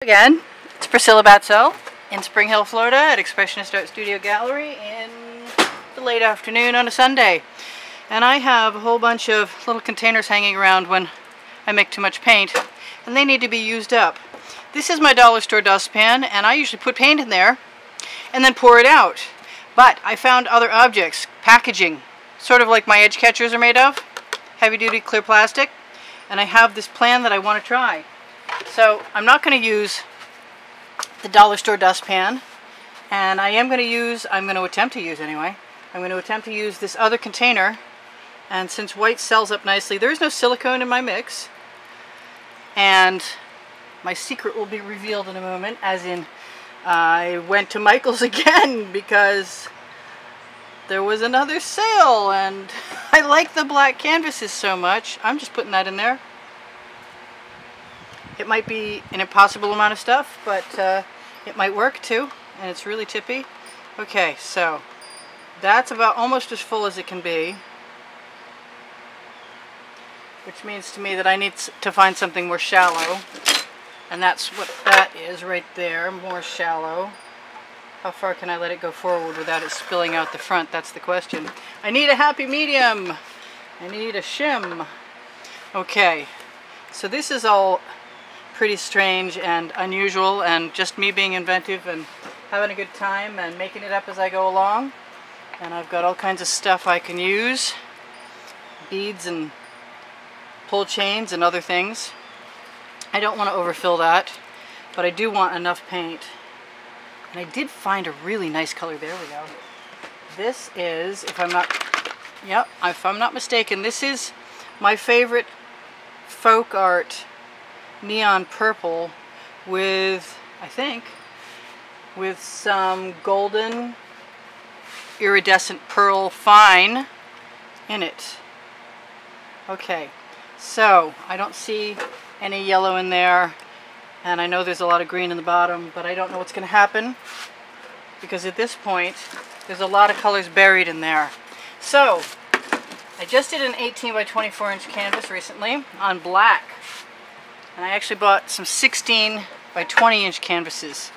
Again, it's Priscilla Batzell in Spring Hill, Florida at Expressionist Art Studio Gallery in the late afternoon on a Sunday. And I have a whole bunch of little containers hanging around when I make too much paint, and they need to be used up. This is my dollar store dustpan, and I usually put paint in there and then pour it out. But I found other objects, packaging, sort of like my edge catchers are made of, heavy-duty clear plastic, and I have this plan that I want to try. So I'm not going to use the dollar store dustpan, and I'm going to attempt to use this other container. And since white sells up nicely, there is no silicone in my mix, and my secret will be revealed in a moment, as in I went to Michael's again because there was another sale and I like the black canvases so much. I'm just putting that in there. It might be an impossible amount of stuff, but it might work too, and it's really tippy. Okay, so that's about almost as full as it can be, which means to me that I need to find something more shallow, and that's what that is right there, more shallow. How far can I let it go forward without it spilling out the front? That's the question. I need a happy medium. I need a shim. Okay, so this is all pretty strange and unusual, and just me being inventive and having a good time and making it up as I go along. And I've got all kinds of stuff I can use, beads and pull chains and other things. I don't want to overfill that, but I do want enough paint. And I did find a really nice color. There we go. This is, if I'm not mistaken, this is my favorite folk art neon purple with, I think, with some golden iridescent pearl fine in it. Okay, so I don't see any yellow in there, and I know there's a lot of green in the bottom, but I don't know what's going to happen because at this point there's a lot of colors buried in there. So I just did an 18 by 24 inch canvas recently on black, and I actually bought some 16 by 20 inch canvases,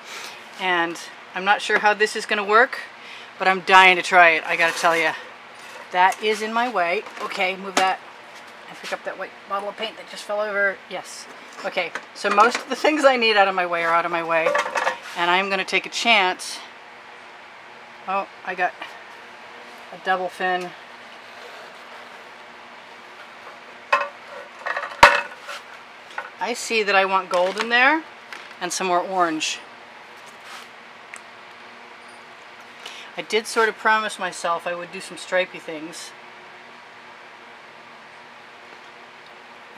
and I'm not sure how this is going to work, but I'm dying to try it. I gotta tell you, that is in my way. Okay, move that and pick up that white bottle of paint that just fell over. Yes. Okay, so most of the things I need out of my way are out of my way, and I'm going to take a chance. Oh, I got a double fin. I see that I want gold in there and some more orange. I did sort of promise myself I would do some stripey things.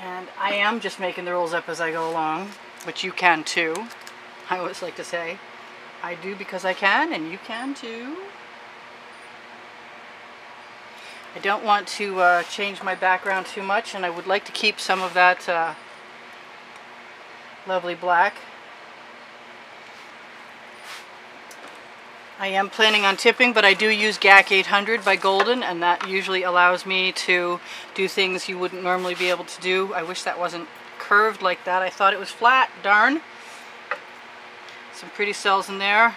And I am just making the rules up as I go along, which you can too. I always like to say, I do because I can, and you can too. I don't want to change my background too much, and I would like to keep some of that lovely black. I am planning on tipping, but I do use GAC 800 by Golden, and that usually allows me to do things you wouldn't normally be able to do. I wish that wasn't curved like that. I thought it was flat, darn. Some pretty cells in there.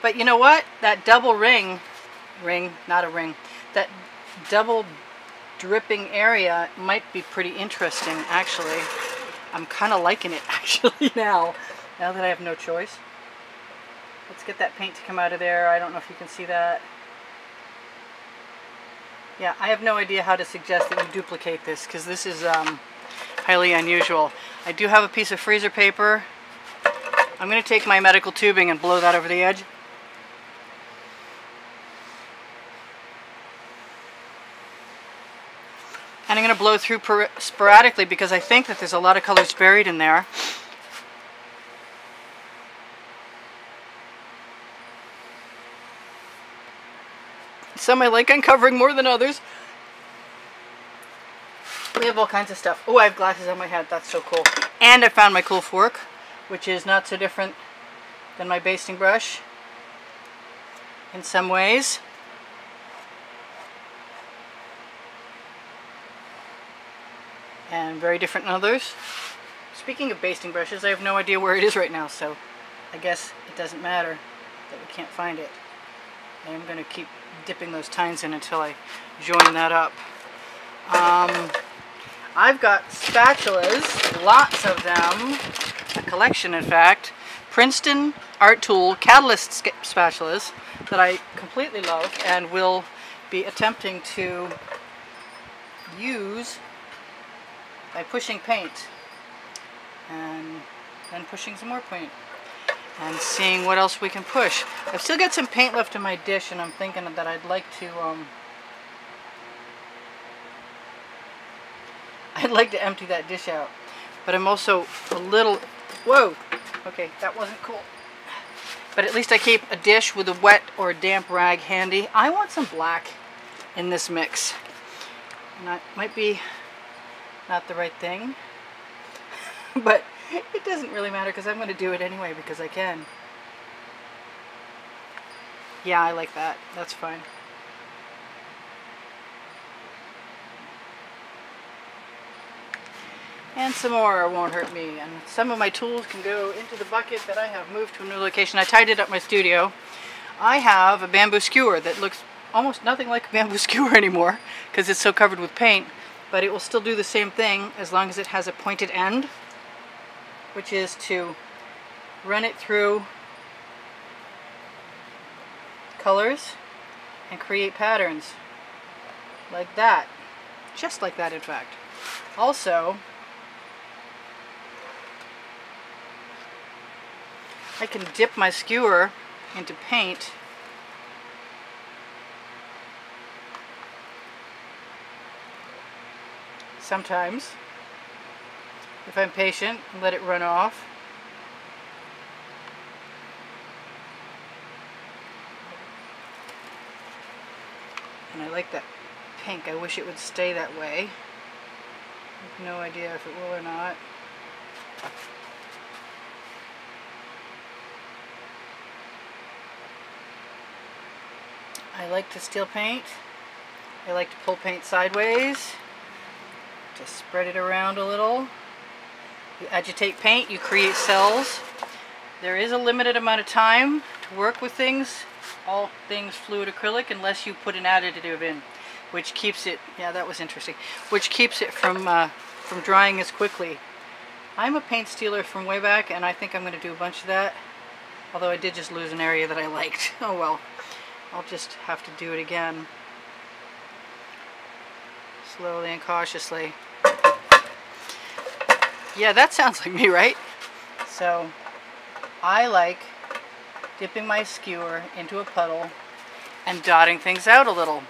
But you know what? That double that double dripping area might be pretty interesting, actually. I'm kind of liking it, actually, now that I have no choice. Let's get that paint to come out of there. I don't know if you can see that. Yeah, I have no idea how to suggest that you duplicate this, because this is highly unusual. I do have a piece of freezer paper. I'm going to take my medical tubing and blow that over the edge. And I'm going to blow through sporadically because I think that there's a lot of colors buried in there. Some I like uncovering more than others. We have all kinds of stuff. Oh, I have glasses on my head. That's so cool. And I found my cool fork, which is not so different than my basting brush in some ways. And very different in others. Speaking of basting brushes, I have no idea where it is right now, so I guess it doesn't matter that we can't find it. I am going to keep dipping those tines in until I join that up. I've got spatulas, lots of them, a collection in fact. Princeton Art Tool Catalyst spatulas that I completely love and will be attempting to use by pushing paint and then pushing some more paint and seeing what else we can push. I've still got some paint left in my dish, and I'm thinking that I'd like to empty that dish out, but I'm also a little, whoa, okay, that wasn't cool. But at least I keep a dish with a wet or a damp rag handy. I want some black in this mix. And that might be not the right thing, but it doesn't really matter because I'm going to do it anyway because I can. Yeah, I like that. That's fine. And some more won't hurt me. And some of my tools can go into the bucket that I have moved to a new location. I tidied up my studio. I have a bamboo skewer that looks almost nothing like a bamboo skewer anymore because it's so covered with paint, but it will still do the same thing as long as it has a pointed end, which is to run it through colors and create patterns like that, just like that in fact. Also, I can dip my skewer into paint sometimes if I'm patient and let it run off. And I like that pink. I wish it would stay that way. I have no idea if it will or not. I like to steel paint. I like to pull paint sideways to spread it around a little. You agitate paint, you create cells. There is a limited amount of time to work with things, all things fluid acrylic, unless you put an additive in, which keeps it, yeah, that was interesting, which keeps it from drying as quickly. I'm a paint stealer from way back, and I think I'm going to do a bunch of that, although I did just lose an area that I liked. Oh well, I'll just have to do it again. Slowly and cautiously. Yeah, that sounds like me, right? So, I like dipping my skewer into a puddle and dotting things out a little.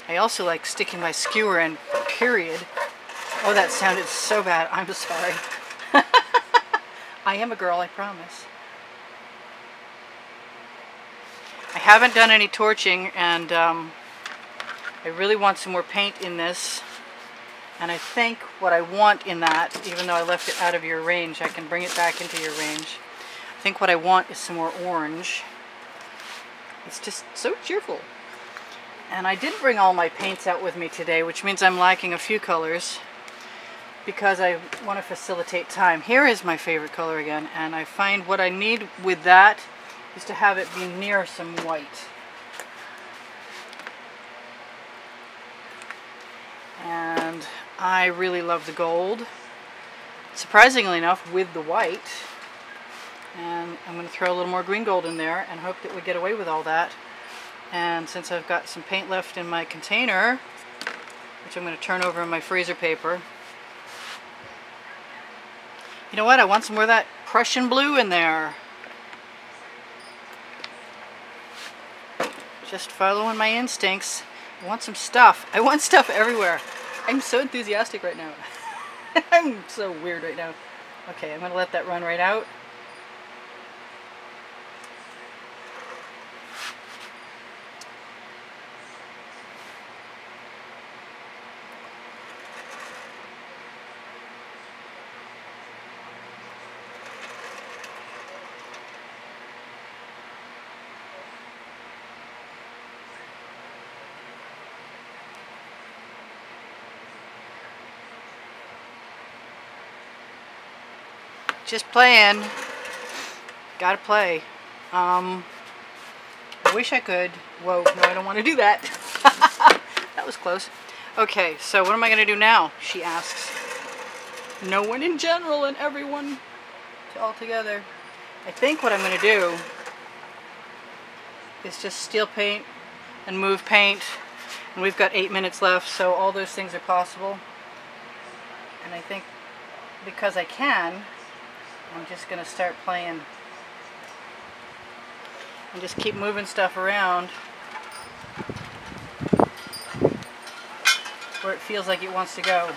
I also like sticking my skewer in, period. Oh, that sounded so bad. I'm sorry. I am a girl, I promise. I haven't done any torching, and I really want some more paint in this. And I think what I want in that, even though I left it out of your range, I can bring it back into your range. I think what I want is some more orange. It's just so cheerful. And I didn't bring all my paints out with me today, which means I'm lacking a few colors because I want to facilitate time. Here is my favorite color again, and I find what I need with that is to have it be near some white. And I really love the gold, surprisingly enough, with the white. And I'm going to throw a little more green gold in there and hope that we get away with all that. And since I've got some paint left in my container, which I'm going to turn over in my freezer paper, you know what? I want some more of that Prussian blue in there. Just following my instincts. I want some stuff. I want stuff everywhere. I'm so enthusiastic right now. I'm so weird right now. Okay, I'm going to let that run right out. Just playing. Gotta play. I wish I could. Whoa, no, I don't want to do that. That was close. Okay, so what am I going to do now? She asks. No one in general and everyone all together. I think what I'm going to do is just steal paint and move paint. And we've got 8 minutes left, so all those things are possible. And I think because I can, I'm just going to start playing. And just keep moving stuff around where it feels like it wants to go.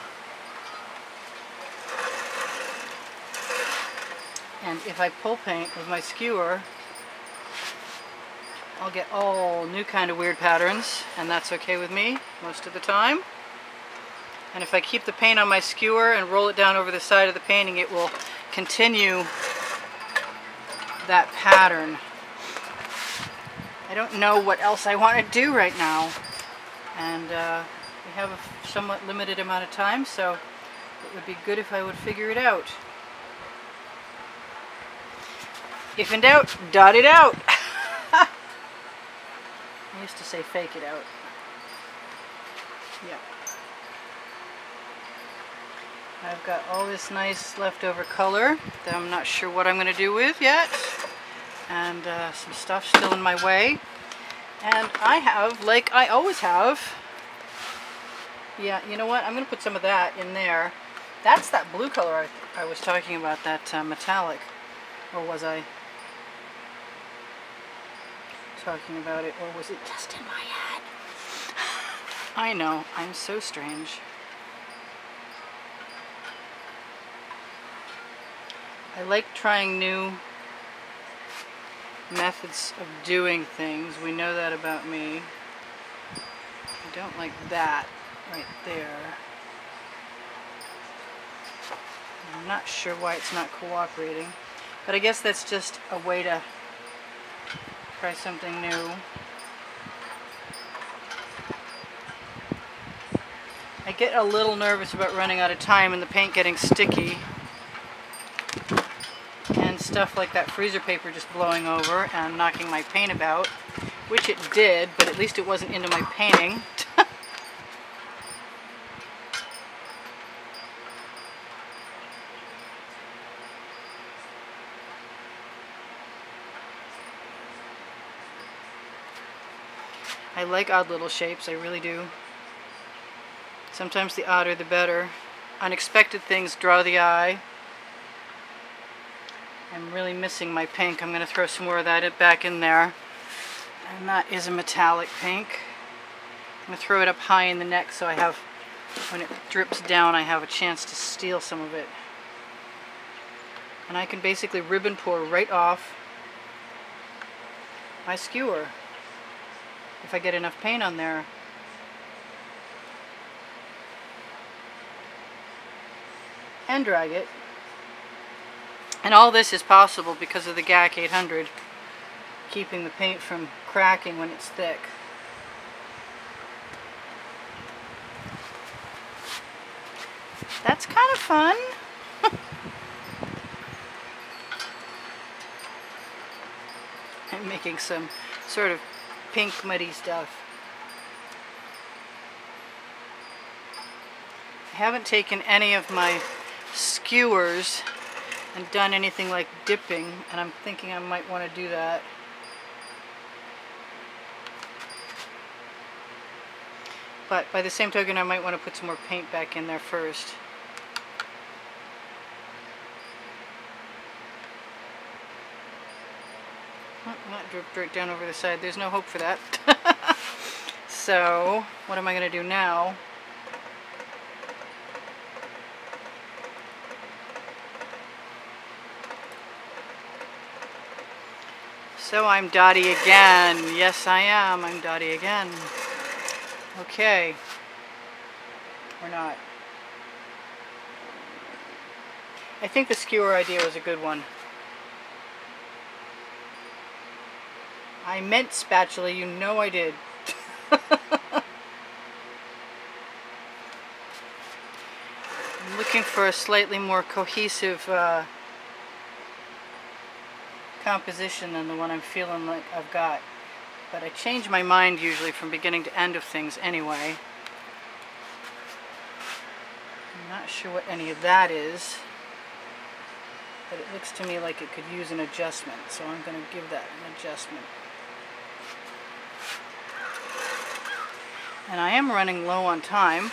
And if I pull paint with my skewer, I'll get all new kind of weird patterns, and that's okay with me most of the time. And if I keep the paint on my skewer and roll it down over the side of the painting, it will continue that pattern. I don't know what else I want to do right now, and we have a somewhat limited amount of time, so it would be good if I would figure it out. If in doubt, dot it out. I used to say fake it out. Yeah. I've got all this nice leftover color that I'm not sure what I'm going to do with yet. And some stuff still in my way. And I have, like I always have, yeah, you know what? I'm going to put some of that in there. That's that blue color I was talking about, that metallic. Or was I talking about it, or was it just in my head? I know, I'm so strange. I like trying new methods of doing things. We know that about me. I don't like that right there. I'm not sure why it's not cooperating, but I guess that's just a way to try something new. I get a little nervous about running out of time and the paint getting sticky and stuff like that freezer paper just blowing over and knocking my paint about, which it did, but at least it wasn't into my painting. I like odd little shapes, I really do. Sometimes the odder the better. Unexpected things draw the eye. I'm really missing my pink. I'm going to throw some more of that back in there. And that is a metallic pink. I'm going to throw it up high in the neck so I have, when it drips down, I have a chance to steal some of it. And I can basically ribbon pour right off my skewer if I get enough paint on there. And drag it. And all this is possible because of the GAC 800 keeping the paint from cracking when it's thick. That's kind of fun. I'm making some sort of pink muddy stuff. I haven't taken any of my skewers and done anything like dipping, and I'm thinking I might want to do that. But by the same token, I might want to put some more paint back in there first. Oh, that dripped right down over the side. There's no hope for that. So, what am I going to do now? So I'm dotty again. Yes, I am. I'm dotty again. Okay. Or not. I think the skewer idea was a good one. I meant spatula, you know I did. I'm looking for a slightly more cohesive composition than the one I'm feeling like I've got. But I change my mind usually from beginning to end of things anyway. I'm not sure what any of that is, but it looks to me like it could use an adjustment, so I'm going to give that an adjustment. And I am running low on time.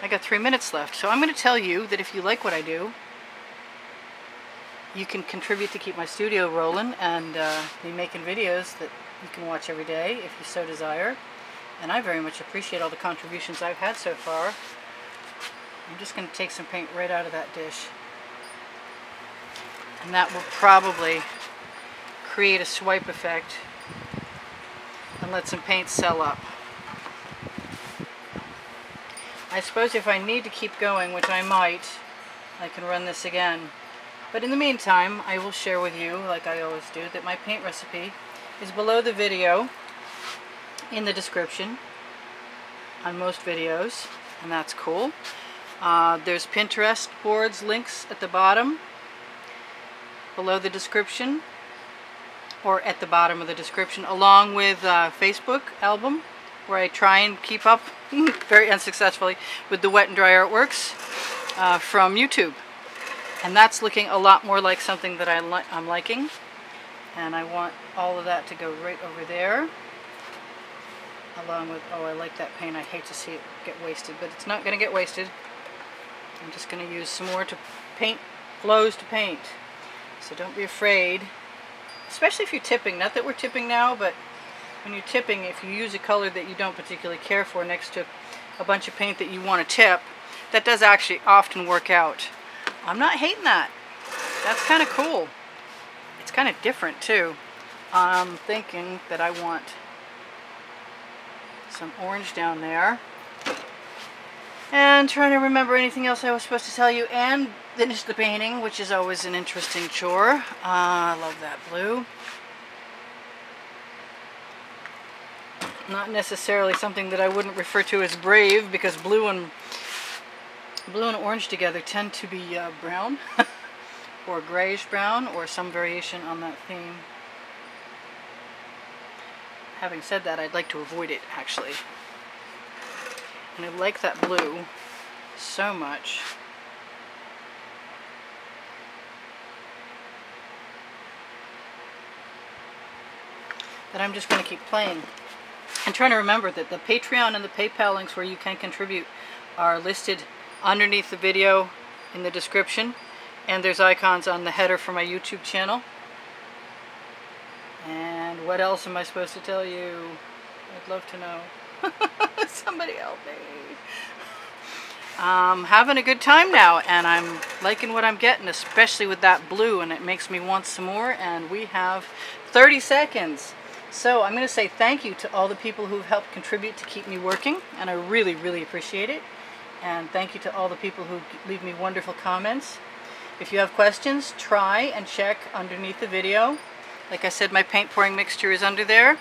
I got 3 minutes left, so I'm going to tell you that if you like what I do, you can contribute to keep my studio rolling and be making videos that you can watch every day if you so desire. And I very much appreciate all the contributions I've had so far. I'm just going to take some paint right out of that dish. And that will probably create a swipe effect and let some paint sell up. I suppose if I need to keep going, which I might, I can run this again. But in the meantime, I will share with you, like I always do, that my paint recipe is below the video in the description on most videos, and that's cool. There's Pinterest boards links at the bottom below the description, or at the bottom of the description, along with Facebook album, where I try and keep up very unsuccessfully with the wet and dry artworks from YouTube. And that's looking a lot more like something that I'm liking. And I want all of that to go right over there. Along with, oh, I like that paint. I hate to see it get wasted, but it's not going to get wasted. I'm just going to use some more to paint, flows to paint. So don't be afraid, especially if you're tipping. Not that we're tipping now, but when you're tipping, if you use a color that you don't particularly care for next to a bunch of paint that you want to tip, that does actually often work out. I'm not hating that. That's kind of cool. It's kind of different too. I'm thinking that I want some orange down there. And trying to remember anything else I was supposed to tell you, and finish the painting, which is always an interesting chore. I love that blue. Not necessarily something that I wouldn't refer to as brave, because blue and orange together tend to be brown or grayish brown, or some variation on that theme. Having said that, I'd like to avoid it actually. And I like that blue so much. That I'm just going to keep playing. And trying to remember that the Patreon and the PayPal links where you can contribute are listed underneath the video in the description, and there's icons on the header for my YouTube channel. And what else am I supposed to tell you? I'd love to know. Somebody help me. Having a good time now, and I'm liking what I'm getting, especially with that blue, and it makes me want some more. And we have 30 seconds. So I'm going to say thank you to all the people who've helped contribute to keep me working, and I really, really appreciate it. And thank you to all the people who leave me wonderful comments. If you have questions, try and check underneath the video. Like I said, my paint pouring mixture is under there.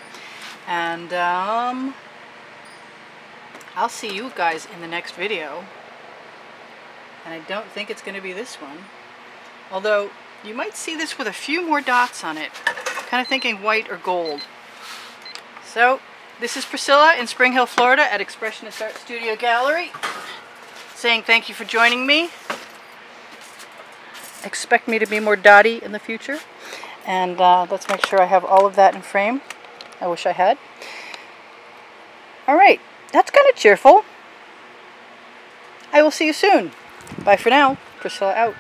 And I'll see you guys in the next video. And I don't think it's going to be this one. Although, you might see this with a few more dots on it. Kind of thinking white or gold. So, this is Priscilla in Spring Hill, Florida at Expressionist Art Studio Gallery. Saying thank you for joining me. Expect me to be more dotty in the future. And let's make sure I have all of that in frame. I wish I had. Alright, that's kind of cheerful. I will see you soon. Bye for now. Priscilla out.